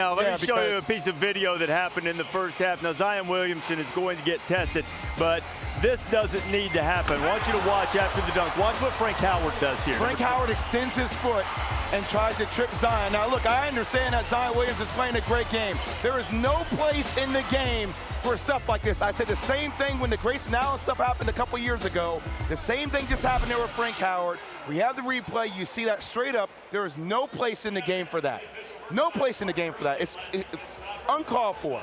Now, let me show you a piece of video that happened in the first half. Now, Zion Williamson is going to get tested, but this doesn't need to happen. I want you to watch after the dunk. Watch what Frank Howard does here. Frank Howard extends his foot and tries to trip Zion. Now, look, I understand that Zion Williamson is playing a great game. There is no place in the game for stuff like this. I said the same thing when the Grayson Allen stuff happened a couple years ago. The same thing just happened there with Frank Howard. We have the replay. You see that straight up. There is no place in the game for that. No place in the game for that. It's uncalled for.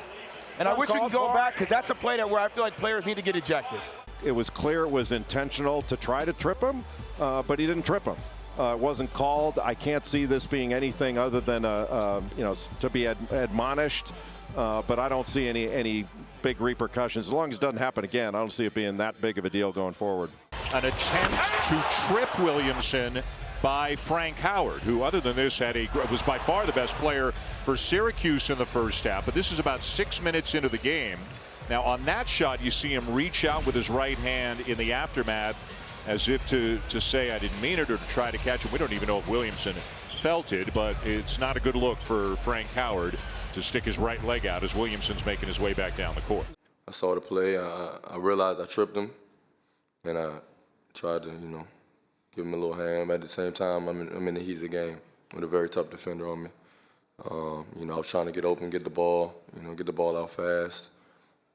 And I wish we could go back, because that's a play where I feel like players need to get ejected. It was clear it was intentional to try to trip him, but he didn't trip him. It wasn't called. I can't see this being anything other than to be admonished. But I don't see any big repercussions. As long as it doesn't happen again, I don't see it being that big of a deal going forward. An attempt to trip Williamson by Frank Howard, who other than this was by far the best player for Syracuse in the first half. But this is about 6 minutes into the game. Now on that shot, you see him reach out with his right hand in the aftermath as if to say I didn't mean it, or to try to catch him. We don't even know if Williamson felt it, but it's not a good look for Frank Howard to stick his right leg out as Williamson's making his way back down the court. I saw the play. I realized I tripped him, and I tried to, give him a little hand. At the same time, I'm in the heat of the game with a very tough defender on me. I was trying to get open, get the ball, get the ball out fast.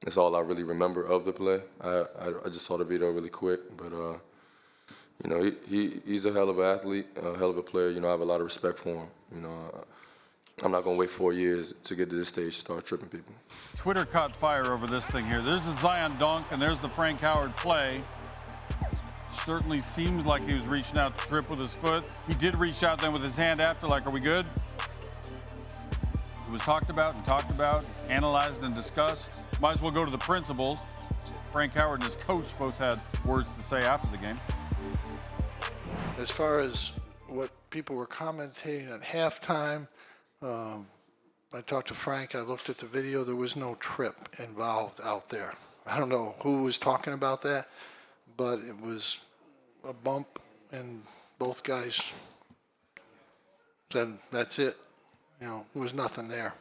That's all I really remember of the play. I just saw the video really quick, but he's a hell of an athlete, a hell of a player. I have a lot of respect for him. I'm not going to wait 4 years to get to this stage to start tripping people. Twitter caught fire over this thing here. There's the Zion dunk, and there's the Frank Howard play. Certainly seems like he was reaching out to trip with his foot. He did reach out then with his hand after, like, are we good? It was talked about, analyzed and discussed. Might as well go to the principals. Frank Howard and his coach both had words to say after the game. As far as what people were commentating at halftime, I talked to Frank. I looked at the video. There was no trip involved out there. I don't know who was talking about that, but it was a bump, and both guys said, that's it. There was nothing there.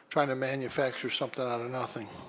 Trying to manufacture something out of nothing.